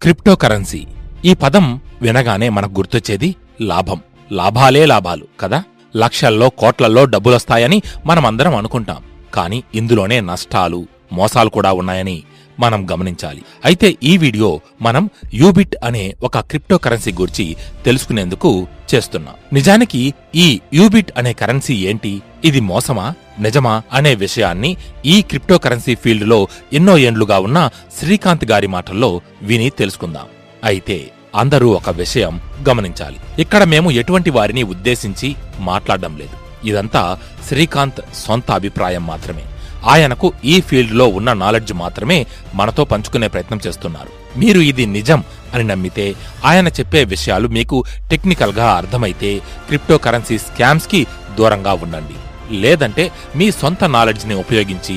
Crypto currency ఈ పదం వినగానే మనకు గుర్తొచ్చేది లాభం. లాభాలే లాభాలు కదా. లక్షల్లో కోట్లల్లో డబ్బులొస్తాయని మనమందరం అనుకుంటాం. కాని ఇందులోనే నష్టాలు, మోసాలు కూడా ఉన్నాయని మనం గమనించాలి. అయితే ఈ వీడియో మనం యూబిట్ అనే ఒక క్రిప్టో కరెన్సీ గురించి తెలుసుకునేందుకు చేస్తున్నాం. నిజానికి ఈ యూబిట్ అనే కరెన్సీ ఏంటి, ఇది మోసమా నిజమా అనే విషయాన్ని ఈ క్రిప్టో కరెన్సీ ఫీల్డ్లో ఎన్నో ఏండ్లుగా ఉన్న శ్రీకాంత్ గారి మాటల్లో విని తెలుసుకుందాం. అయితే అందరూ ఒక విషయం గమనించాలి. ఇక్కడ మేము ఎటువంటి వారిని ఉద్దేశించి మాట్లాడడం లేదు. ఇదంతా శ్రీకాంత్ సొంత అభిప్రాయం మాత్రమే. ఆయనకు ఈ ఫీల్డ్లో ఉన్న నాలెడ్జ్ మాత్రమే మనతో పంచుకునే ప్రయత్నం చేస్తున్నారు. మీరు ఇది నిజం అని నమ్మితే, ఆయన చెప్పే విషయాలు మీకు టెక్నికల్గా అర్థమైతే క్రిప్టో కరెన్సీ స్కామ్స్కి దూరంగా ఉండండి. లేదంటే మీ సొంత నాలెడ్జ్ని ఉపయోగించి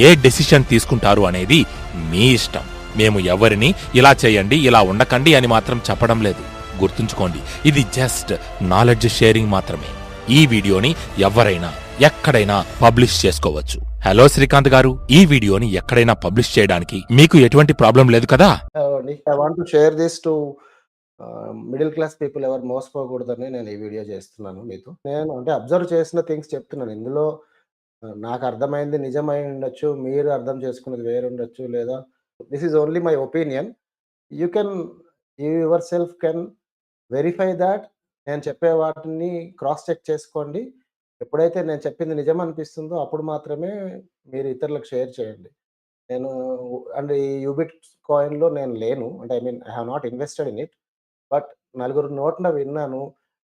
ఏ డెసిషన్ తీసుకుంటారు అనేది మీ ఇష్టం. మేము ఎవరిని ఇలా చేయండి, ఇలా ఉండకండి అని మాత్రం చెప్పడం లేదు. గుర్తుంచుకోండి, ఇది జస్ట్ నాలెడ్జ్ షేరింగ్ మాత్రమే. ఈ వీడియోని ఎవరైనా ఎక్కడైనా పబ్లిష్ చేసుకోవచ్చు. హలో శ్రీకాంత్ గారు, ఈ వీడియోని ఎక్కడైనా పబ్లిష్ చేయడానికి మీకు ఎటువంటి ప్రాబ్లం లేదు కదా? I want to share this to middle class people ఎవరు మోసపోకూడదని నేను ఈ వీడియో చేస్తున్నాను మీతో. నేను అంటే అబ్జర్వ్ చేసిన థింగ్స్ చెప్తున్నాను. ఇందులో నాకు అర్థమైంది నిజమై ఉండొచ్చు. మీరు అర్థం చేసుకున్నది వేరుండొచ్చు. లేదా this is only my opinion. You can your self can verify thought. నేను చెప్పే వాటిని క్రాస్ చెక్ చేసుకోండి. ఎప్పుడైతే నేను చెప్పింది నిజం అనిపిస్తుందో అప్పుడు మాత్రమే మీరు ఇతరులకు షేర్ చేయండి. నేను అండ్ ఈ యూబిట్ కాయిన్‌లో నేను లేను. అంటే I have not invested in it. But నలుగురు నోట్న విన్నాను.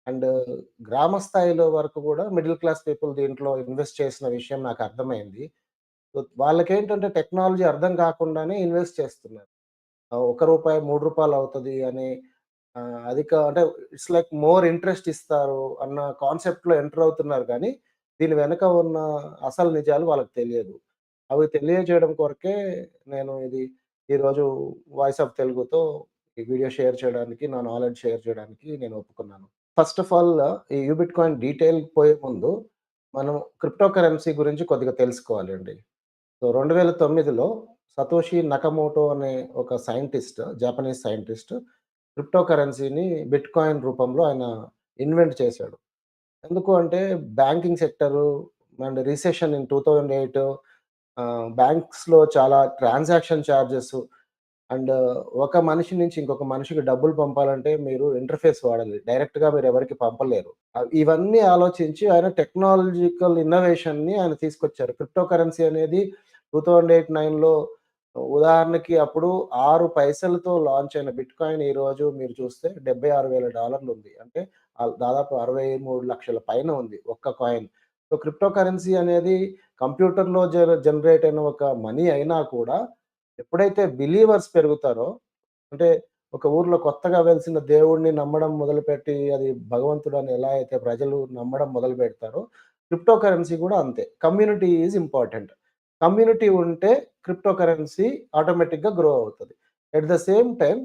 అండ్ గ్రామ స్థాయిలో వరకు గూడా మిడిల్ క్లాస్ పీపుల్ దీంట్లో ఇన్వెస్ట్ చేసిన విషయం నాకు అర్థమైంది. సో, వాళ్ళకేంటంటే టెక్నాలజీ అర్థం కాకుండానే ఇన్వెస్ట్ చేస్తున్నారు. రూ. 1 రూ. 3 అవుతది అని అంటే ఇట్స్ లైక్ మోర్ ఇంట్రెస్ట్ ఇస్తారు అన్న కాన్సెప్ట్‌లో ఎంటర్ అవుతున్నారు గానీ, దీని వెనక ఉన్న అసలు నిజాలు వాళ్ళకి తెలియదు. అవి తెలియజేయడం కొరకే నేను ఈరోజు వాయిస్ ఆఫ్ తెలుగుతో ఈ వీడియో షేర్ చేయడానికి, నా నాలెడ్జ్ షేర్ చేయడానికి నేను ఒప్పుకున్నాను. ఫస్ట్ ఆఫ్ ఆల్ ఈ యూబిట్ కాయిన్ డీటెయిల్‌కి పోయే ముందు మనం క్రిప్టో కరెన్సీ గురించి కొద్దిగా తెలుసుకోవాలండి. సో, 2009లో సతోషి నకమోటో అనే ఒక సైంటిస్ట్, జాపనీస్ సైంటిస్ట్ క్రిప్టో కరెన్సీని బిట్‌కాయిన్ రూపంలో ఆయన ఇన్వెంట్ చేశాడు. ఎందుకు అంటే banking sector and recession in 2008 బ్యాంక్స్‌లో చాలా ట్రాన్సాక్షన్ చార్జెస్ అండ్ ఒక మనిషి నుంచి ఇంకొక మనిషికి డబ్బులు పంపాలంటే మీరు ఇంటర్‌ఫేస్ వాడాలి. డైరెక్ట్‌గా మీరెవరికీ పంపలేరు. ఇవన్నీ ఆలోచించి ఆయన టెక్నాలజికల్ ఇన్నోవేషన్‌ని ఆయన తీసుకొచ్చారు. క్రిప్టో కరెన్సీ అనేది 2008, 9లో ఉదాహరణకి అప్పుడు 6 పైసలతో లాంచ్ అయిన బిట్‌కాయిన్ ఈరోజు మీరు చూస్తే $76,000 ఉంది. అంటే దాదాపు 63,00,000 పైన ఉంది ఒక్క కాయిన్. సో, క్రిప్టో కరెన్సీ అనేది కంప్యూటర్‌లో జనరేట్ అయిన ఒక మనీ అయినా కూడా ఎప్పుడైతే బిలీవర్స్ పెరుగుతారో, అంటే ఒక ఊర్లో కొత్తగా వెలిసిన దేవుడిని నమ్మడం మొదలుపెట్టి, అది భగవంతుడని ఎలా అయితే ప్రజలు నమ్మడం మొదలుపెడతారో, క్రిప్టో కరెన్సీ కూడా అంతే. Community is important. కమ్యూనిటీ ఉంటే క్రిప్టో కరెన్సీ ఆటోమేటిక్‌గా గ్రో అవుతది. ఎట్ ద సేమ్ టైమ్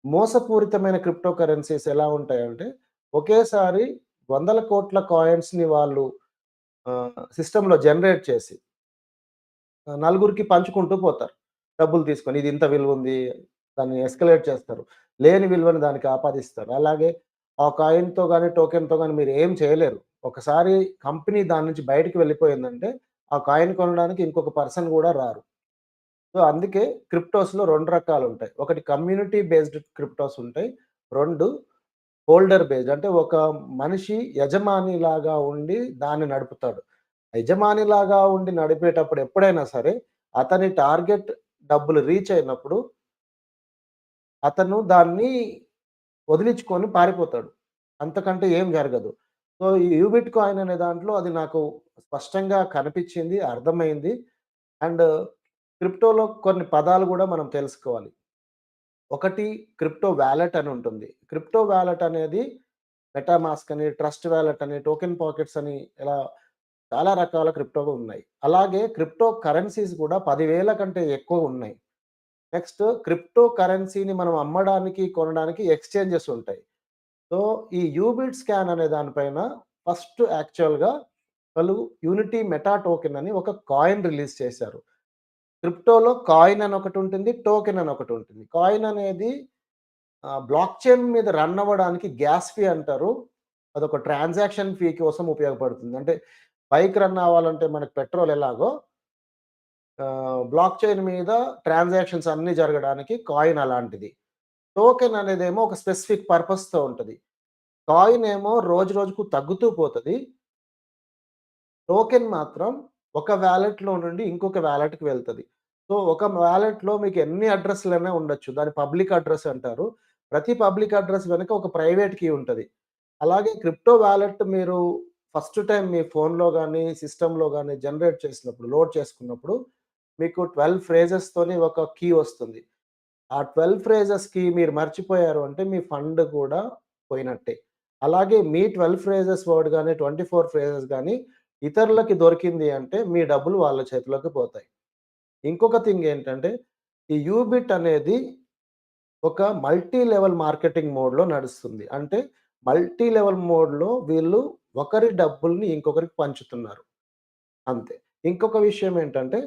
మోసపూరితమైన క్రిప్టో కరెన్సీస్ ఎలా ఉంటాయంటే, ఒకేసారి వందల కోట్ల కాయిన్స్‌ని వాళ్ళు సిస్టమ్‌లో జనరేట్ చేసి నలుగురికి పంచుకుంటూ పోతారు. డబ్బులు తీసుకొని ఇది ఇంత విలువుంది. దాన్ని ఎస్కలేట్ చేస్తారు. లేని విలువని దానికి ఆపాదిస్తారు. అలాగే ఆ కాయిన్‌తో గాని, టోకెన్‌తో గాని మీరు ఏం చేయలేరు. ఒకసారి కంపెనీ దాని నుంచి బయటికి వెళ్ళిపోయిందంటే, ఆ కాయిన్ కొనడానికి ఇంకొక పర్సన్ గూడా రారు. సో, అందుకే క్రిప్టోస్‌లో 2 రకాలుంటాయి. ఒకటి కమ్యూనిటీ బేస్డ్ క్రిప్టోస్ ఉంటాయి. 2 హోల్డర్ బేస్డ్. అంటే ఒక మనిషి యజమానిలాగా ఉండి దాన్ని నడుపుతాడు. యజమానిలాగా ఉండి నడిపేటప్పుడు ఎప్పుడైనా సరే, అతని టార్గెట్ డబ్బులు రీచ్ అయినప్పుడు, అతను దాన్ని వదిలించుకొని పారిపోతాడు. అంతకంటే ఏం జరగదు. సో, ఈ యూబిట్ కాయిన్ అనే దాంట్లో అది నాకు స్పష్టంగా కనిపిచ్చింది, అర్థమైంది. అండ్ క్రిప్టోలో కొన్ని పదాలు గూడా మనం తెలుసుకోవాలి. ఒకటి క్రిప్టో వాలెట్ అని ఉంటుంది. క్రిప్టో వాలెట్ అనేది మెటామాస్క్ అని, ట్రస్ట్ వాలెట్ అని, టోకెన్ పాకెట్స్ అని ఇలా చాలా రకాల క్రిప్టోగా ఉన్నాయి. అలాగే క్రిప్టో కరెన్సీస్ కూడా 10,000 కంటే ఎక్కువ ఉన్నాయి. నెక్స్ట్ క్రిప్టో కరెన్సీని మనం అమ్మడానికి, కొనడానికి ఎక్స్‌చేంజెస్ ఉంటాయి. సో, ఈ యూబిట్ స్కాన్ అనే దానిపైన ఫస్ట్ యాక్చువల్‌గా వాళ్ళు యూనిటీ మెటా టోకెన్ అని ఒక కాయిన్ రిలీజ్ చేశారు. క్రిప్టోలో కాయిన్ అని ఒకటుంటుంది. టోకెన్ అని ఒకటుంటుంది. కాయిన్ అనేది బ్లాక్ చైన్ మీద రన్ అవ్వడానికి గ్యాస్ ఫీ అంటారు. అదొక ట్రాన్సాక్షన్ ఫీ కోసం ఉపయోగపడుతుంది. అంటే బైక్ రన్ అవ్వాలంటే మనకు పెట్రోల్ ఎలాగో బ్లాక్ చైన్ మీద ట్రాన్సాక్షన్స్ అన్నీ జరగడానికి కాయిన్ అలాంటిది. టోకెన్ అనేదేమో ఒక స్పెసిఫిక్ పర్పస్‌తో ఉంటది. కాయిన్ ఏమో రోజు రోజుకు తగ్గుతూ పోతది. టోకెన్ మాత్రం ఒక వాలెట్‌లో నుండి ఇంకొక వాలెట్‌కి వెళ్తది. సో, ఒక వాలెట్‌లో మీకు ఎన్ని అడ్రెస్‌లైనా ఉండొచ్చు. దాన్ని పబ్లిక్ అడ్రెస్ అంటారు. ప్రతి పబ్లిక్ అడ్రెస్ వెనక ఒక ప్రైవేట్ కీ ఉంటది. అలాగే క్రిప్టో వాలెట్ మీరు ఫస్ట్ టైమ్ మీ ఫోన్‌లో గాని, సిస్టమ్‌లో గాని జనరేట్ చేసినప్పుడు, లోడ్ చేసుకున్నప్పుడు మీకు 12 ఫ్రేజెస్‌తోని ఒక కీ వస్తుంది. ఆ 12 ఫ్రేజెస్‌కి మీరు మర్చిపోయారు అంటే మీ ఫండ్ కూడా పోయినట్టే. అలాగే మీ 12 ఫ్రేజెస్ వర్డ్ గాని, 24 ఫ్రేజెస్ గాని ఇతరులకి దొరికింది అంటే మీ డబ్బులు వాళ్ళ చేతిలోకి పోతాయి. ఇంకొక థింగ్ ఏంటంటే ఈ యూబిట్ అనేది ఒక మల్టీ లెవెల్ మార్కెటింగ్ మోడ్‌లో నడుస్తుంది. అంటే మల్టీ లెవెల్ మోడ్‌లో వీళ్ళు ఒకరి డబ్బుల్ని ఇంకొకరికి పంచుతున్నారు. అంతే. ఇంకొక విషయం ఏంటంటే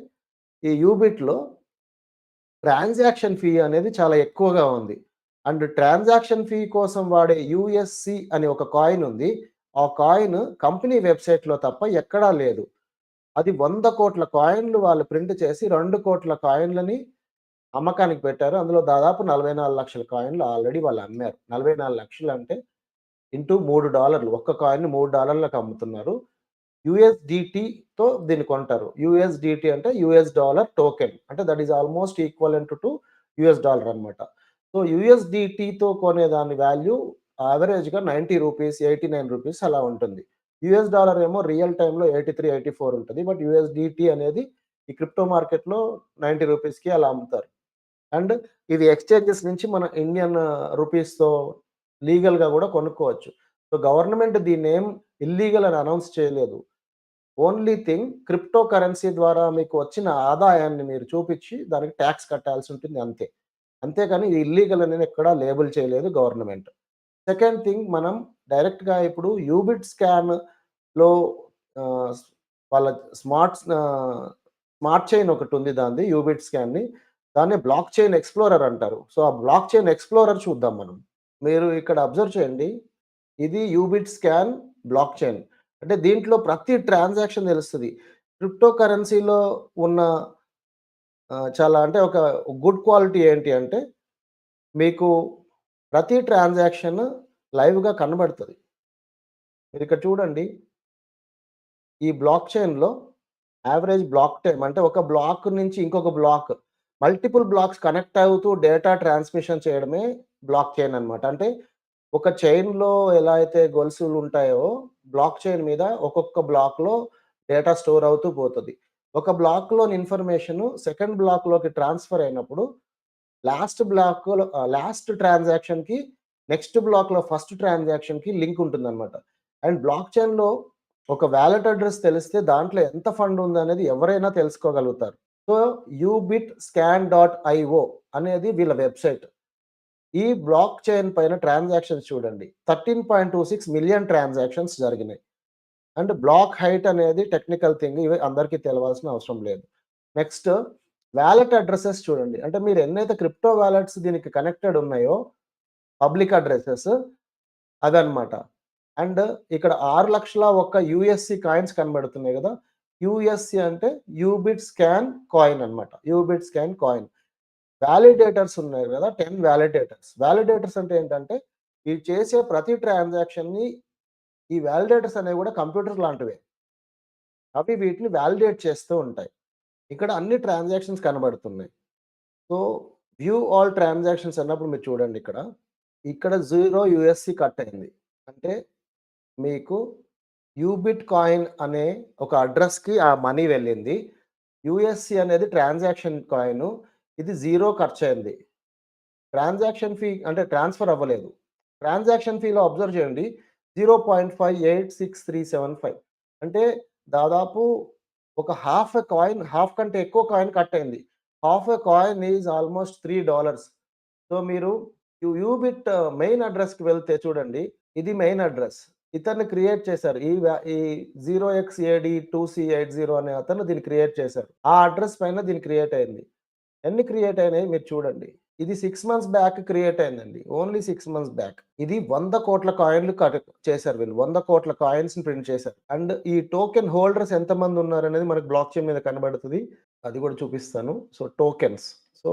ఈ యూబిట్‌లో ట్రాన్సాక్షన్ ఫీ అనేది చాలా ఎక్కువగా ఉంది. అండ్ ట్రాన్సాక్షన్ ఫీ కోసం వాడే యూఎస్‌సి అనే ఒక కాయిన్ ఉంది. ఆ కాయిన్ కంపెనీ వెబ్‌సైట్‌లో తప్ప ఎక్కడా లేదు. అది 100,00,00,000 కాయిన్‌లు వాళ్ళు ప్రింట్ చేసి 2,00,00,000 కాయిన్‌లని అమ్మకానికి పెట్టారు. అందులో దాదాపు 44,00,000 కాయిన్‌లు ఆల్రెడీ వాళ్ళు అమ్మారు. 44,00,000 అంటే ఇంటూ $3 ఒక్క కాయిన్‌ని $3లకు అమ్ముతున్నారు. యూఎస్‌డిటీతో దీన్ని కొంటారు. యూఎస్‌డిటీ అంటే యూఎస్ డాలర్ టోకెన్. అంటే that is almost equivalent to US dollar అన్నమాట. సో, యూఎస్‌డిటీతో కొనే దాని వాల్యూ యావరేజ్‌గా రూ. 90, రూ. 89 అలా ఉంటుంది. యూఎస్ డాలర్ ఏమో రియల్ టైమ్‌లో 83, 84 ఉంటది. బట్ యూఎస్‌డిటీ అనేది ఈ క్రిప్టో మార్కెట్‌లో రూ. 90కి అలా అమ్ముతారు. అండ్ ఇది ఎక్స్‌చేంజెస్ నుంచి మన ఇండియన్ రూపీస్‌తో లీగల్‌గా గూడా కొనుక్కోవచ్చు. సో, గవర్నమెంట్ దీన్నేం ఇల్లీగల్ అని అనౌన్స్ చేయలేదు. ఓన్లీ థింగ్ క్రిప్టో కరెన్సీ ద్వారా మీకు వచ్చిన ఆదాయాన్ని మీరు చూపిచ్చి దానికి టాక్స్ కట్టాల్సి ఉంటుంది అంతే. అంతేగాని ఇది ఇల్లీగల్ అని ఎక్కడా లేబుల్ చేయలేదు గవర్నమెంట్. సెకండ్ థింగ్ మనం డైరెక్ట్‌గా ఇప్పుడు యూబిట్ స్కామ్‌లో ఆహ్, వాళ్ళ స్మార్ట్ చైన్ ఒకటుంది దానిది యూబిట్ స్కాన్‌ని. దాన్ని బ్లాక్ చైన్ ఎక్స్‌ప్లోరర్ అంటారు. సో, ఆ బ్లాక్ చైన్ ఎక్స్‌ప్లోరర్ చూద్దాం మనం. మీరు ఇక్కడ అబ్జర్వ్ చేయండి. ఇది యూబిట్ స్కాన్ బ్లాక్ చైన్. అంటే దీంట్లో ప్రతి ట్రాన్సాక్షన్ తెలుస్తది. క్రిప్టో కరెన్సీలో ఉన్న చాలా అంటే ఒక గుడ్ క్వాలిటీ ఏంటి అంటే మీకు ప్రతి ట్రాన్సాక్షన్ లైవ్‌గా కనబడుతది. మీరిక్కడ చూడండి. ఈ బ్లాక్ చైన్‌లో యావరేజ్ బ్లాక్ టైమ్ అంటే ఒక బ్లాక్ నుంచి ఇంకొక బ్లాక్ మల్టిపుల్ బ్లాక్స్ కనెక్ట్ అవుతూ డేటా ట్రాన్స్‌మిషన్ చేయడమే బ్లాక్ చైన్ అన్నమాట. అంటే ఒక చైన్‌లో ఎలా అయితే గొలుసులుంటాయో బ్లాక్ చైన్ మీద ఒక్కొక్క బ్లాక్‌లో డేటా స్టోర్ అవుతూ పోతది. ఒక బ్లాక్‌లోని ఇన్ఫర్మేషను సెకండ్ బ్లాక్‌లోకి ట్రాన్స్‌ఫర్ అయినప్పుడు లాస్ట్ ట్రాన్సాక్షన్‌కి నెక్స్ట్ బ్లాక్‌లో ఫస్ట్ ట్రాన్సాక్షన్‌కి లింక్ ఉంటుందన్నమాట. అండ్ బ్లాక్ చైన్‌లో ఒక వాలెట్ అడ్రెస్ తెలిస్తే దాంట్లో ఎంత ఫండ్ ఉందనేది ఎవరైనా తెలుసుకోగలుగుతారు. సో, ubitscan.io అనేది వీళ్ళ వెబ్‌సైట్. ఈ బ్లాక్ చైన్ పైన ట్రాన్సాక్షన్స్ చూడండి. 13.26 మిలియన్ ట్రాన్సాక్షన్స్ జరిగినాయి. అండ్ బ్లాక్ హైట్ అనేది టెక్నికల్ థింగ్. ఇవి అందరికీ తెలవాల్సిన అవసరం లేదు. నెక్స్ట్ వాలెట్ అడ్రెసెస్ చూడండి. అంటే మీరు ఎన్నైతే క్రిప్టో వాలెట్స్ దీనికి కనెక్టెడ్ ఉన్నాయో పబ్లిక్ అడ్రెసెస్ అదనమాట. అండ్ ఇక్కడ 6,00,000 ఒక్క యూఎస్‌సి కాయిన్స్ కనబడుతున్నాయి గదా! యూఎస్‌సి అంటే యూబిట్ స్కాన్ కాయిన్ అన్నమాట. Ubit scan coin. వాలిడేటర్స్ ఉన్నాయి గదా! 10 వాలిడేటర్స్. వాలిడేటర్స్ అంటే ఏంటంటే, ఈ చేసే ప్రతి ట్రాన్సాక్షన్‌ని ఈ వాలిడేటర్స్ అనేవి గూడా కంప్యూటర్ లాంటివే. అవి వీటిని వాలిడేట్ చేస్తూ ఉంటాయి. ఇక్కడ అన్ని ట్రాన్సాక్షన్స్ కనబడుతున్నాయి. సో, వ్యూ ఆల్ ట్రాన్సాక్షన్స్ అన్నప్పుడు మీరు చూడండి ఇక్కడ. ఇక్కడ 0 యూఎస్‌సి కట్ అయింది. అంటే మీకు యూబిట్ కాయిన్ అనే ఒక అడ్రెస్‌కి ఆ మనీ వెళ్ళింది. యూఎస్‌సి అనేది ట్రాన్సాక్షన్ కాయిను. ఇది 0 ఖర్చయింది. ట్రాన్సాక్షన్ ఫీ అంటే ట్రాన్స్‌ఫర్ అవ్వలేదు. ట్రాన్సాక్షన్ ఫీలో అబ్జర్వ్ చేయండి. 0.586375 అంటే దాదాపు ఒక హాఫ్ కంటే ఎక్కువ కాయిన్ కట్ అయింది. Half a coin is almost $3. So, మీరు యూబిట్ మెయిన్ అడ్రెస్‌కి వెళ్తే చూడండి. ఇది మెయిన్ అడ్రెస్. ఇతన్ని క్రియేట్ చేశారు. ఈ 0xAD2C80 అనే అతను దీన్ని క్రియేట్ చేశారు. ఆ అడ్రెస్ పైన దీన్ని క్రియేట్ అయింది. ఎన్ని క్రియేట్ అయినాయి మీరు చూడండి. ఇది 6 మంత్స్ బ్యాక్ క్రియేట్ అయిందండి. Only 6 months back. ఇది 100,00,00,000 కాయిన్‌లు చేశారు వీళ్ళు. 100,00,00,000 కాయిన్స్‌ని ప్రింట్ చేశారు. అండ్ ఈ టోకెన్ హోల్డర్స్ ఎంతమంది ఉన్నారనేది మనకు బ్లాక్ చైన్ మీద కనబడుతది. అది కూడా చూపిస్తాను. So, tokens. సో,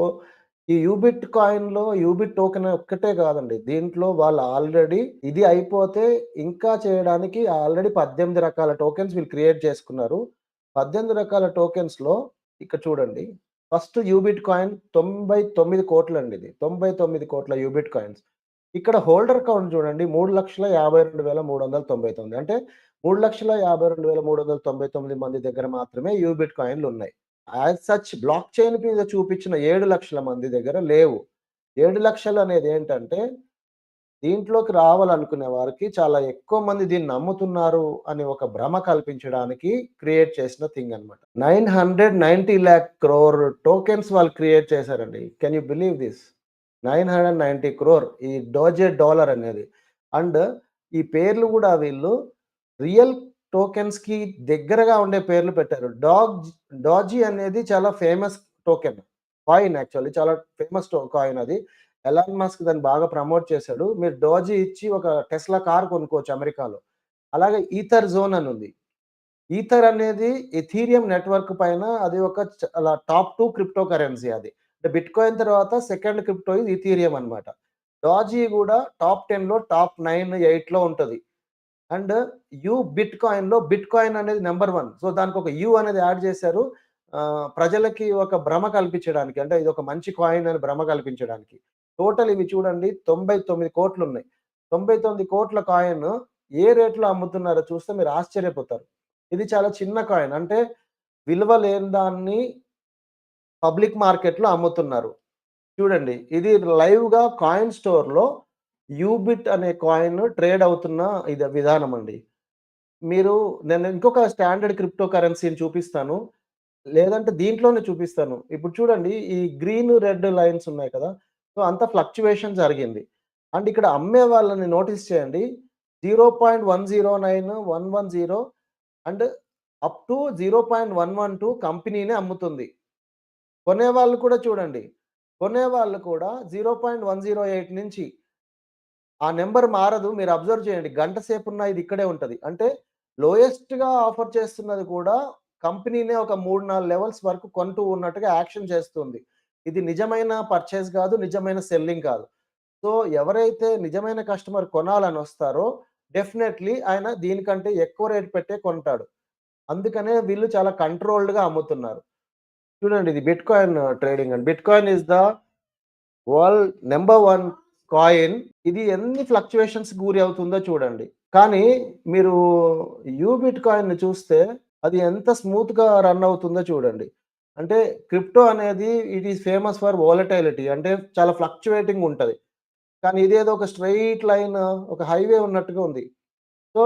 ఈ యూబిట్ కాయిన్‌లో యూబిట్ టోకెన్ ఒక్కటే కాదండి. దీంట్లో వాళ్ళు ఆల్రెడీ ఇది అయిపోతే ఇంకా చేయడానికి ఆల్రెడీ 18 రకాల టోకెన్స్ వీళ్ళు క్రియేట్ చేసుకున్నారు. 18 రకాల టోకెన్స్‌లో ఇక్కడ చూడండి. ఫస్ట్ యూబిట్ కాయిన్ 99,00,00,000 అండి ఇది. 99,00,00,000 యూబిట్ కాయిన్స్. ఇక్కడ హోల్డర్ కౌంట్ చూడండి 3,52,399 అంటే 3,52,399 మంది దగ్గర మాత్రమే యూబిట్ కాయిన్‌లు ఉన్నాయి. యాజ్ సచ్ బ్లాక్ చైన్ మీద చూపించిన 7,00,000 మంది దగ్గర లేవు. 7,00,000 అనేది ఏంటంటే దీంట్లోకి రావాలనుకునే వారికి చాలా ఎక్కువ మంది దీన్ని నమ్ముతున్నారు అని ఒక భ్రమ కల్పించడానికి క్రియేట్ చేసిన థింగ్ అన్నమాట. 990 lakh crore టోకెన్స్ వాళ్ళు క్రియేట్ చేశారండి. Can you believe this? 990 crore ఈ డోజే డాలర్ అనేది. అండ్ ఈ పేర్లు కూడా వీళ్ళు రియల్ టోకెన్స్‌కి దగ్గరగా ఉండే పేర్లు పెట్టారు. డాజీ అనేది చాలా ఫేమస్ టోకెన్. కాయిన్ యాక్చువల్లీ చాలా ఫేమస్ కాయిన్ అది. ఎలాన్ మస్క్ దాన్ని బాగా ప్రమోట్ చేశాడు. మీరు డోజీ ఇచ్చి ఒక టెస్లా కార్ కొనుక్కోవచ్చు అమెరికాలో. అలాగే ఈథర్ జోన్ అని ఉంది. ఈథర్ అనేది ఎథీరియం నెట్వర్క్ పైన అది ఒక చాలా టాప్ 2 క్రిప్టో కరెన్సీ అది. అంటే బిట్‌కాయిన్ తర్వాత సెకండ్ క్రిప్టో ఇది ఈథీరియం అన్నమాట. డాజీ కూడా టాప్ 10లో టాప్ 9, 8లో ఉంటది. అండ్ బిట్‌కాయిన్ అనేది నంబర్ 1. సో, దానికి ఒక యూ అనేది యాడ్ చేశారు. ప్రజలకి ఒక భ్రమ కల్పించడానికి. అంటే ఇది ఒక మంచి కాయిన్ అని భ్రమ కల్పించడానికి. టోటల్ ఇవి చూడండి 99 కోట్లున్నాయి. 99 కోట్ల కాయిన్ ఏ రేట్‌లో అమ్ముతున్నారో చూస్తే మీరు ఆశ్చర్యపోతారు. ఇది చాలా చిన్న కాయిన్. అంటే విలువ లేని దాన్ని పబ్లిక్ మార్కెట్‌లో అమ్ముతున్నారు. చూడండి ఇది లైవ్‌గా కాయిన్ స్టోర్‌లో యూబిట్ అనే కాయిన్ ట్రేడ్ అవుతున్న విధానం అండి. నేను ఇంకొక స్టాండర్డ్ క్రిప్టో కరెన్సీని చూపిస్తాను. లేదంటే దీంట్లోనే చూపిస్తాను. ఇప్పుడు చూడండి ఈ గ్రీన్, రెడ్ లైన్స్ ఉన్నాయి కదా! సో, అంతా ఫ్లక్చుయేషన్ జరిగింది. అండ్ ఇక్కడ అమ్మే వాళ్ళని నోటీస్ చేయండి. 0.109, 110 అండ్ అప్ టు 0.112 కంపెనీనే అమ్ముతుంది. కొనేవాళ్ళు కూడా చూడండి. కొనేవాళ్ళు కూడా 0.108 నుంచి ఆ నంబర్ మారదు. మీరు అబ్జర్వ్ చేయండి. గంట సేపున్న ఇది ఇక్కడే ఉంటది. అంటే లోయెస్ట్‌గా ఆఫర్ చేస్తున్నది కూడా కంపెనీనే ఒక 3, 4 లెవెల్స్ వరకు కొంటూ ఉన్నట్టుగా యాక్షన్ చేస్తుంది. ఇది నిజమైన పర్చేజ్ కాదు. నిజమైన సెల్లింగ్ కాదు. సో, ఎవరైతే నిజమైన కస్టమర్ కొనాలని వస్తారో డెఫినైట్‌లీ ఆయన దీనికంటే ఎక్కువ రేట్ పెట్టే కొంటాడు. అందుకనే వీళ్ళు చాలా కంట్రోల్డ్‌గా అమ్ముతున్నారు. చూడండి ఇది బిట్‌కాయిన్ ట్రేడింగ్ అండి. Bitcoin is the world number 1 coin. ఇది ఎన్ని ఫ్లక్చుయేషన్స్‌కి గురి అవుతుందో చూడండి. కానీ మీరు యూబిట్ కాయిన్‌ని చూస్తే అది ఎంత స్మూత్‌గా రన్ అవుతుందో చూడండి. అంటే క్రిప్టో అనేది it is famous for volatility అంటే చాలా ఫ్లక్చుయేటింగ్ ఉంటది. కానీ ఇదేదో ఒక స్ట్రెయిట్ లైన్ ఒక హైవే ఉన్నట్టుగా ఉంది. సో,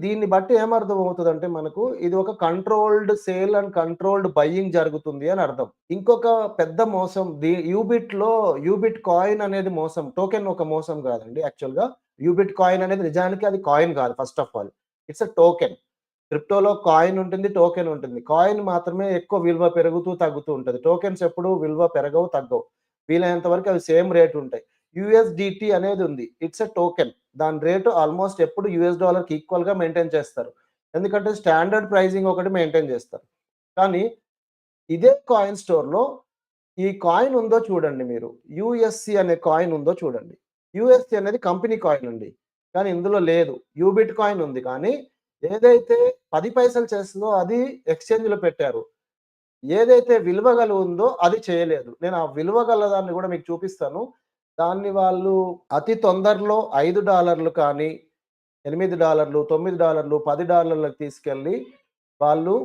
దీన్ని బట్టి ఏమర్థమవుతదంటే మనకు ఇది ఒక controlled sale and controlled buying జరుగుతుంది అని అర్థం. ఇంకొక పెద్ద మోసం యూబిట్ కాయిన్ అనేది మోసం. టోకెన్ ఒక మోసం కాదండి యాక్చువల్‌గా. యూబిట్ కాయిన్ అనేది నిజానికి అది కాయిన్ కాదు first of all. It's a token. క్రిప్టోలో కాయిన్ ఉంటుంది, టోకెన్ ఉంటుంది. కాయిన్ మాత్రమే ఎక్కువ విలువ పెరుగుతూ, తగ్గుతూ ఉంటది. టోకెన్స్ ఎప్పుడు విలువ పెరగవు, తగ్గవు. వీలైనంత వరకు అవి సేమ్ రేట్ ఉంటాయి. యూఎస్‌డిటీ అనేది ఉంది. It's a token. దాని రేటు ఆల్‌మోస్ట్ ఎప్పుడు యూఎస్ డాలర్‌కి ఈక్వల్‌గా మెయింటైన్ చేస్తారు. ఎందుకంటే స్టాండర్డ్ ప్రైజింగ్ ఒకటి మెయింటైన్ చేస్తారు. కానీ ఇదే కాయిన్ స్టోర్‌లో ఈ కాయిన్ ఉందో చూడండి మీరు. యూఎస్‌సి అనే కాయిన్ ఉందో చూడండి. యూఎస్‌సి అనేది కంపెనీ కాయిన్ అండి. కానీ ఇందులో లేదు. యూబిట్ కాయిన్ ఉంది. కానీ ఏదైతే 10 పైసలు చేస్తుందో అది ఎక్స్‌చేంజ్‌లో పెట్టారు. ఏదైతే విలువ గల ఉందో అది చేయలేదు. నేను ఆ విలువ గల దాన్ని గూడా మీకు చూపిస్తాను. దాన్ని వాళ్ళు అతి తొందరలో $5 కానీ, $8, $9, $10 తీసుకెళ్ళి వాళ్ళు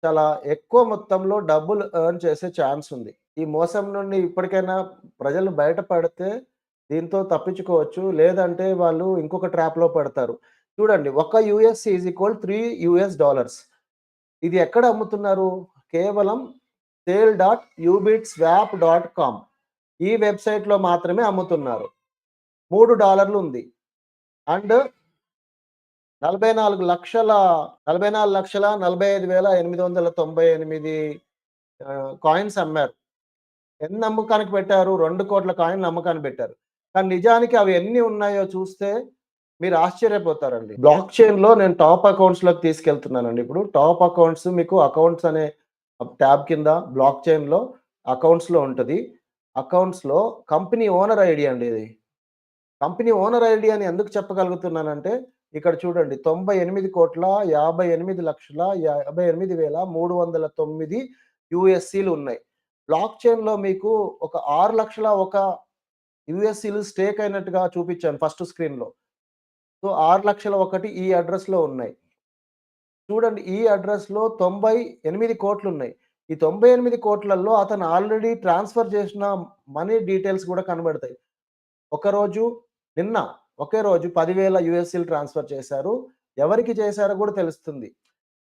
చాలా ఎక్కువ మొత్తంలో డబ్బులు ఎర్న్ చేసే ఛాన్స్ ఉంది. ఈ మోసం నుండి ఇప్పటికైనా ప్రజలు బయటపడితే దీంతో తప్పించుకోవచ్చు. లేదంటే వాళ్ళు ఇంకొక ట్రాప్‌లో పడతారు. చూడండి ఒక యూఎస్‌సి ఈజ్ ఈక్వల్ $3 ఇది ఎక్కడ అమ్ముతున్నారు? కేవలం sale.ubitswap.com ఈ వెబ్‌సైట్‌లో మాత్రమే అమ్ముతున్నారు. $3 ఉంది. అండ్ 44,45,898 కాయిన్స్ అమ్మారు. ఎన్ని అమ్మకానికి పెట్టారు? 2,00,00,000 కాయిన్‌లు అమ్మకానికి పెట్టారు. కానీ నిజానికి అవి ఎన్ని ఉన్నాయో చూస్తే మీరు ఆశ్చర్యపోతారండి. బ్లాక్ చైన్‌లో నేను టాప్ అకౌంట్స్‌లోకి తీసుకెళ్తున్నానండి ఇప్పుడు. టాప్ అకౌంట్స్ మీకు అకౌంట్స్ అనే ట్యాబ్ కింద బ్లాక్ చైన్‌లో అకౌంట్స్‌లో ఉంటది. అకౌంట్స్‌లో కంపెనీ ఓనర్ ఐడీ అండి ఇది. కంపెనీ ఓనర్ ఐడీ అని ఎందుకు చెప్పగలుగుతున్నానంటే, ఇక్కడ చూడండి 98,58,58,309 యూఎస్సీలు ఉన్నాయి. బ్లాక్ చైన్‌లో మీకు ఒక 6,00,000 ఒక యూఎస్సీలు స్టేక్ అయినట్టుగా చూపించాను ఫస్ట్ స్క్రీన్‌లో. సో, 6,00,000 ఒకటి ఈ అడ్రెస్‌లో ఉన్నాయి. చూడండి ఈ అడ్రెస్‌లో 98,00,00,000 ఉన్నాయి. ఈ 98,00,00,000లో అతను ఆల్రెడీ ట్రాన్స్‌ఫర్ చేసిన మనీ డీటెయిల్స్ గూడా కనబడతాయి. ఒకరోజు నిన్న ఒకే రోజు 10,000 యూఎస్‌సీలు ట్రాన్స్‌ఫర్ చేశారు. ఎవరికి చేశారో గూడా తెలుస్తుంది.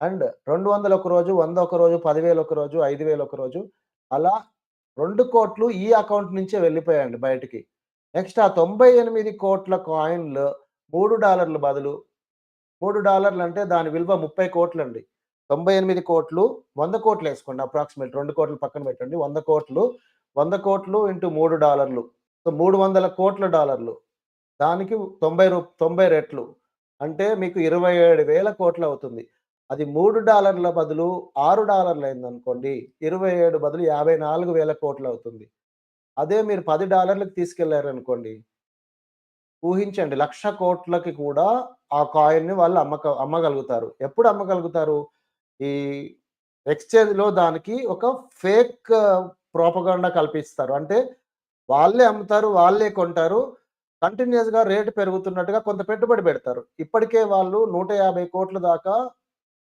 అండ్ 200 ఒక రోజు, 100 ఒక రోజు, 10,000 ఒక రోజు, 5,000 ఒక రోజు అలా 2,00,00,000 ఈ అకౌంట్ నుంచే వెళ్ళిపోయాయండి బయటికి. నెక్స్ట్ ఆ 98,00,00,000 కాయిన్‌లు $3 బదులు $3 అంటే దాని విలువ 30,00,00,000 అండి. 98,00,00,000 100,00,00,000 ఏసుకోండి అప్రాక్సిమేట్ 2,00,00,000 పక్కన పెట్టండి. 100,00,00,000 100,00,00,000 ఇంటూ $3 సో $300,00,000 దానికి 90 రెట్లు. అంటే మీకు 27,000,00,000 అవుతుంది. అది $3 బదులు $6 అయిందనుకోండి. 27 బదులు 54,000,00,000 అవుతుంది. అదే మీరు $10కి తీసుకెళ్లారనుకోండి. ఊహించండి 1,00,00,000,00,000కి కూడా ఆ కాయిన్‌ని వాళ్ళు అమ్మగలుగుతారు. ఎప్పుడు అమ్మగలుగుతారు? ఈ ఎక్స్‌చేంజ్‌లో దానికి ఒక ఫేక్ ప్రొపగండా కల్పిస్తారు. అంటే వాళ్ళే అమ్ముతారు, వాళ్ళే కొంటారు. కంటిన్యూయస్‌గా రేట్ పెరుగుతున్నట్టుగా కొంత పెట్టుబడి పెడతారు. ఇప్పటికే వాళ్ళు 150,00,00,000 దాకా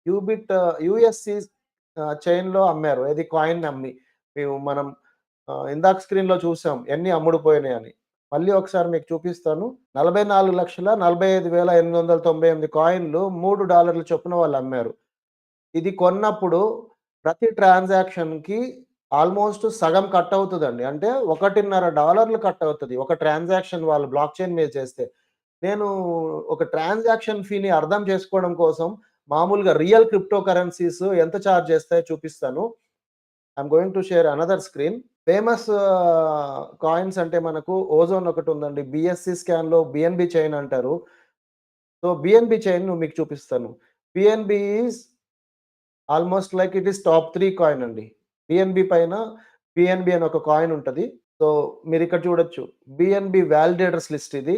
యూబిట్ యూఎస్‌సి చైన్‌లో అమ్మారు. ఏది కాయిన్‌ని అమ్మి. మనం ఇందాక స్క్రీన్‌లో చూసాం ఎన్ని అమ్ముడుపోయినాయని. మళ్ళీ ఒకసారి మీకు చూపిస్తాను. 44,45,898 కాయిన్‌లు $3 చొప్పున వాళ్ళు అమ్మారు. ఇది కొన్నప్పుడు ప్రతి ట్రాన్సాక్షన్‌కి ఆల్‌మోస్ట్ సగం కట్ అవుతదండి. అంటే $1.5 కట్ అవుతది. ఒక ట్రాన్సాక్షన్ వాళ్ళు బ్లాక్ చైన్ మీద చేస్తే. నేను ఒక ట్రాన్సాక్షన్ ఫీని అర్థం చేసుకోవడం కోసం మామూలుగా రియల్ క్రిప్టో కరెన్సీస్ ఎంత చార్జ్ చేస్తాయో చూపిస్తాను. I'm going to share another screen. Famous coins అంటే మనకు ఓజోన్ ఒకటుందండి. బీఎస్‌సీ స్కాన్‌లో బీఎన్‌బీ చైన్ అంటారు. సో, బీఎన్‌బీ చైన్ మీకు చూపిస్తాను. BNB is almost like it is top 3 coin అండి. బీఎన్‌బీ పైన బీఎన్‌బీ అని ఒక కాయిన్ ఉంటది. సో, మీరిక్కడ చూడొచ్చు. బీఎన్‌బీ వాలిడేటర్స్ లిస్ట్ ఇది.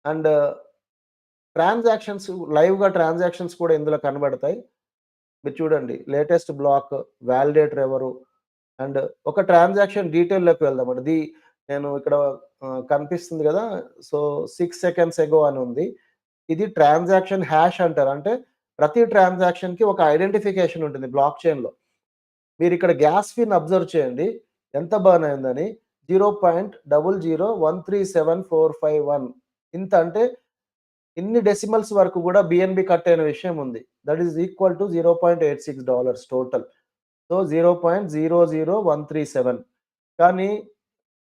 అండ్ ట్రాన్సాక్షన్స్ లైవ్‌గా ట్రాన్సాక్షన్స్ కూడా ఇందులో కనబడతాయి. మీరు చూడండి. లేటెస్ట్ బ్లాక్, వాలిడేటర్ ఎవరు? అండ్ ఒక ట్రాన్సాక్షన్ డీటెయిల్‌లోకి వెళ్దామండి. నేను ఇక్కడ కనిపిస్తుంది గదా! సో, 6 సెకండ్స్ ఎగో అని ఉంది. ఇది ట్రాన్సాక్షన్ హాష్ అంటారు. అంటే ప్రతి ట్రాన్సాక్షన్‌కి ఒక ఐడెంటిఫికేషన్ ఉంటుంది బ్లాక్ చైన్‌లో. మీరిక్కడ గ్యాస్ ఫీని అబ్జర్వ్ చేయండి. ఎంత బర్న్ అయిందని 0.00137,451 ఇంత అంటే ఇన్ని డెసిమల్స్ వరకు గూడా బీఎన్‌బీ కట్ అయిన విషయం ఉంది. That is equal to $0.86 total. So, 0.00137 కానీ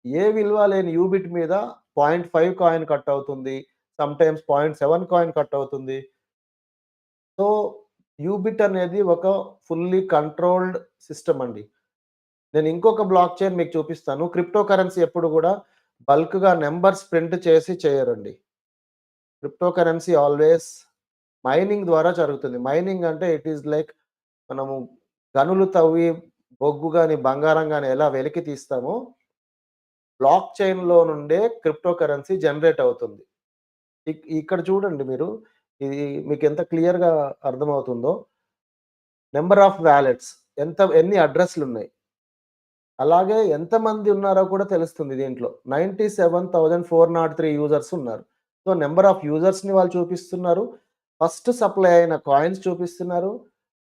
ఏ విలువ లేని యూబిట్ మీద 0.5 కాయిన్ కట్ అవుతుంది. సమ్‌టైమ్స్ 0.7 కాయిన్ కట్ అవుతుంది. సో, యూబిట్ అనేది ఒక ఫుల్లీ కంట్రోల్డ్ సిస్టమ్ అండి. నేను ఇంకొక బ్లాక్ చైన్ మీకు చూపిస్తాను. క్రిప్టో కరెన్సీ ఎప్పుడు గూడా బల్క్‌గా నంబర్స్ ప్రింట్ చేసి చేయరండి. క్రిప్టో కరెన్సీ ఆల్‌వేస్ మైనింగ్ ద్వారా జరుగుతుంది. మైనింగ్ అంటే ఇట్ ఈస్ లైక్ మనము గనులు తవ్వి బొగ్గు గాని, బంగారం గాని ఎలా వెలికి తీస్తామో బ్లాక్ చైన్‌లో నుండే క్రిప్టో కరెన్సీ జనరేట్ అవుతుంది. ఇక్కడ చూడండి మీరు. ఇది మీకెంత క్లియర్‌గా అర్థమవుతుందో. నంబర్ ఆఫ్ వాలెట్స్ ఎన్ని అడ్రెస్‌లున్నాయి. అలాగే ఎంతమంది ఉన్నారో కూడా తెలుస్తుంది దీంట్లో. 97,403 యూజర్స్ ఉన్నారు. సో, నంబర్ ఆఫ్ యూజర్స్‌ని వాళ్ళు చూపిస్తున్నారు. ఫస్ట్ సప్లై అయిన కాయిన్స్ చూపిస్తున్నారు.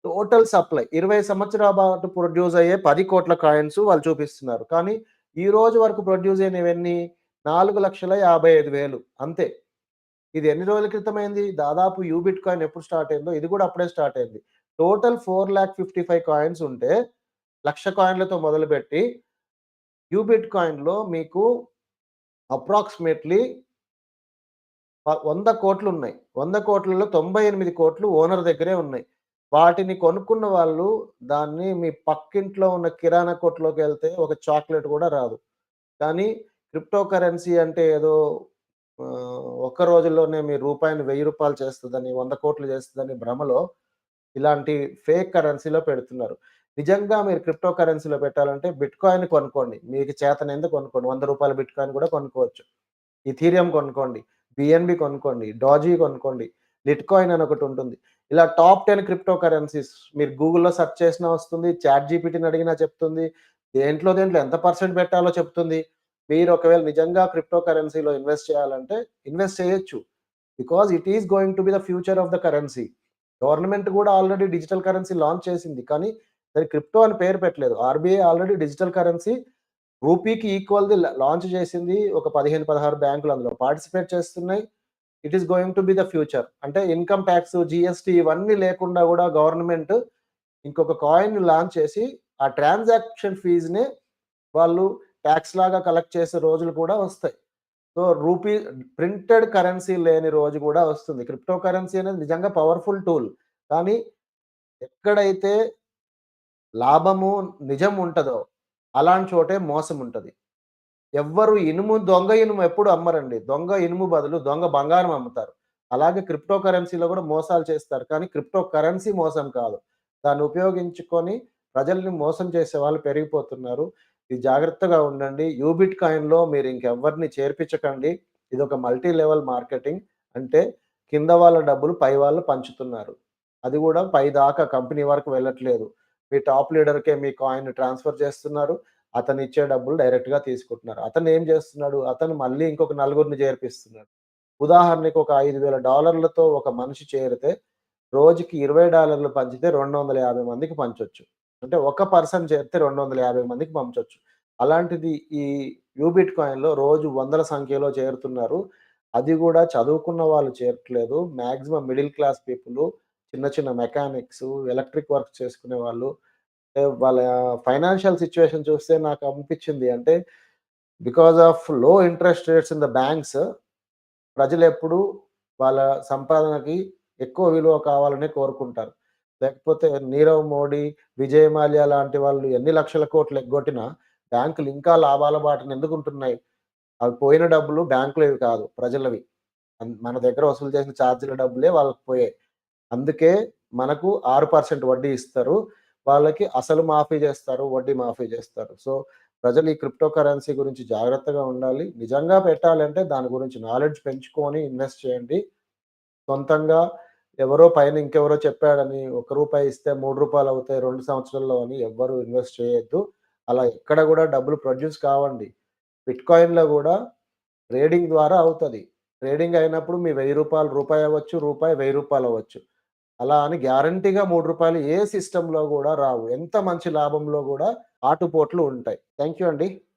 టోటల్ సప్లై 20 సంవత్సరాల పాటు ప్రొడ్యూస్ అయ్యే 10,00,00,000 కాయిన్స్ వాళ్ళు చూపిస్తున్నారు. కానీ ఈ రోజు వరకు ప్రొడ్యూస్ అయినవెన్ని 4,55,000 అంతే. ఇది ఎన్ని రోజుల క్రితమైంది? దాదాపు యూబిట్ కాయిన్ ఎప్పుడు స్టార్ట్ అయిందో ఇది కూడా అప్పుడే స్టార్ట్ అయింది. టోటల్ 4,55,000 కాయిన్స్ ఉంటే 1,00,000 కాయిన్‌లతో మొదలుపెట్టి యూబిట్ కాయిన్‌లో మీకు అప్రాక్సిమేట్‌లీ 100,00,00,000 ఉన్నాయి. 100,00,00,000లో 98,00,00,000 ఓనర్ దగ్గరే ఉన్నాయి. వాటిని కొనుక్కున్న వాళ్ళు దాన్ని మీ పక్కింట్లో ఉన్న కిరాణా కొట్టులోకెళ్తే ఒక చాక్లెట్ గూడా రాదు. కానీ క్రిప్టో కరెన్సీ అంటే ఏదో ఒక్క రోజుల్లోనే మీ రూపాయిని రూ. 1000 చేస్తదని, 100,00,00,000 చేస్తదని భ్రమలో ఇలాంటి ఫేక్ కరెన్సీలో పెడుతున్నారు. నిజంగా మీరు క్రిప్టో కరెన్సీలో పెట్టాలంటే బిట్‌కాయిన్ కొనుక్కోండి. మీకు చేతనైంది కొనుక్కోండి. రూ. 100 బిట్‌కాయిన్ కూడా కొనుక్కోవచ్చు. ఇథీరియం కొనుక్కోండి. బిఎన్‌బి కొనుక్కోండి. డాజీ కొనుక్కోండి. లిట్‌కాయిన్ అని ఒకటుంటుంది. ఇలా టాప్ 10 క్రిప్టో కరెన్సీస్ మీరు గూగుల్‌లో సెర్చ్ చేసినా వస్తుంది. చాట్‌జీపీటీని అడిగినా చెప్తుంది. దేంట్లో ఎంత పర్సెంట్ పెట్టాలో చెప్తుంది. మీరు ఒకవేళ నిజంగా క్రిప్టో కరెన్సీలో ఇన్వెస్ట్ చేయాలంటే ఇన్వెస్ట్ చేయొచ్చు. Because it is going to be the future of the currency. Government గూడా ఆల్రెడీ డిజిటల్ కరెన్సీ లాంచ్ చేసింది. కానీ దానికి క్రిప్టో అని పేరు పెట్టలేదు. ఆర్‌బీఐ ఆల్రెడీ డిజిటల్ కరెన్సీ రూపీకి ఈక్వల్‌ది లాంచ్ చేసింది. ఒక 15, 16 బ్యాంకులు అందులో పార్టిసిపేట్ చేస్తున్నాయి. It is going to be the future. అంటే ఇన్‌కమ్ టాక్స్, జీఎస్టీ ఇవన్నీ లేకుండా గూడా గవర్నమెంట్ ఇంకొక కాయిన్‌ని లాంచ్ చేసి ఆ ట్రాన్సాక్షన్ ఫీజ్‌నే వాళ్ళు టాక్స్ లాగా కలెక్ట్ చేసే రోజులు కూడా వస్తాయి. సో, ప్రింటెడ్ కరెన్సీ లేని రోజు గూడా వస్తుంది. క్రిప్టో కరెన్సీ అనేది నిజంగా పవర్‌ఫుల్ టూల్. కానీ ఎక్కడైతే లాభము, నిజం ఉంటదో అలాంటి చోటే మోసం ఉంటది. ఎవ్వరు దొంగ ఇనుము ఎప్పుడు అమ్మరండి. దొంగ ఇనుము బదులు దొంగ బంగారం అమ్ముతారు. అలాగే క్రిప్టో కరెన్సీలో గూడా మోసాలు చేస్తారు. కానీ క్రిప్టో కరెన్సీ మోసం కాదు. దాన్ని ఉపయోగించుకొని ప్రజల్ని మోసం చేసే వాళ్ళు పెరిగిపోతున్నారు. ఇది జాగ్రత్తగా ఉండండి. యూబిట్ కాయిన్‌లో మీరు ఇంకెవ్వరిని చేర్పించకండి. ఇదొక మల్టీ లెవెల్ మార్కెటింగ్. అంటే కింద వాళ్ళ డబ్బులు పై వాళ్ళు పంచుతున్నారు. అది గూడా పైదాకా కంపెనీ వరకు వెళ్ళట్లేదు. మీ టాప్ లీడర్‌కే మీ కాయిన్ ట్రాన్స్‌ఫర్ చేస్తున్నారు. అతనిచ్చే డబ్బులు డైరెక్ట్‌గా తీసుకుంటున్నారు. అతనేం జేస్తున్నాడు? అతను మళ్ళీ ఇంకొక నలుగురిని చేర్పిస్తున్నాడు. ఉదాహరణకి ఒక $5,000 ఒక మనిషి చేరితే రోజుకి $20 పంచితే 250 మందికి పంచొచ్చు. అంటే ఒక పర్సన్ చేరితే 250 మందికి పంచొచ్చు. అలాంటిది ఈ యూబిట్ కాయిన్‌లో రోజు వందల సంఖ్యలో చేరుతున్నారు. అది గూడా చదువుకున్న వాళ్ళు చేరట్లేదు. మాక్సిమం మిడిల్ క్లాస్ పీపులు, చిన్న చిన్న మెకానిక్సు, ఎలక్ట్రిక్ వర్క్ చేసుకునే వాళ్ళు వాళ్ళ ఫైనాన్షియల్ సిట్యుయేషన్ చూస్తే నాకనిపిచ్చింది. అంటే because of low interest rates in the banks ప్రజలెప్పుడు వాళ్ళ సంపాదనకి ఎక్కువ విలువ కావాలనే కోరుకుంటారు. లేకపోతే నీరవ్ మోడీ, విజయ్ మాల్యా లాంటి వాళ్ళు ఎన్ని లక్షల కోట్లు ఎగ్గొట్టినా బ్యాంకులు ఇంకా లాభాల బాటన ఎందుకుంటున్నాయి? అవి పోయిన డబ్బులు బ్యాంకులవి కాదు ప్రజలవి. మన దగ్గర వసూలు చేసిన చార్జీల డబ్బులే వాళ్ళకి పోయాయి. అందుకే మనకు 6% వడ్డీ ఇస్తారు. వాళ్ళకి అసలు మాఫీ జేస్తారు. వడ్డీ మాఫీ జేస్తారు. సో, ప్రజలు ఈ క్రిప్టో కరెన్సీ గురించి జాగ్రత్తగా ఉండాలి. నిజంగా పెట్టాలంటే దాని గురించి నాలెడ్జ్ పెంచుకొని ఇన్వెస్ట్ చేయండి. సొంతంగా ఎవరో పైన ఇంకెవరో చెప్పాడని రూ. 1 ఇస్తే రూ. 3 అవుతాయి 2 సంవత్సరాల్లో అని ఎవ్వరు ఇన్వెస్ట్ చేయొద్దు. అలా ఎక్కడ గూడా డబ్బులు ప్రొడ్యూస్ కావండి. బిట్‌కాయిన్‌లో గూడా ట్రేడింగ్ ద్వారా అవుతది. ట్రేడింగ్ అయినప్పుడు మీ రూ. 1000 రూపాయి అవ్వచ్చు, రూపాయి రూ. 1000 అవ్వచ్చు. అలా అని గ్యారంటీగా రూ. 3 ఏ సిస్టమ్‌లో గూడా రావు. ఎంత మంచి లాభంలో గూడా ఆటుపోట్లు ఉంటాయి. థాంక్ యూ అండి.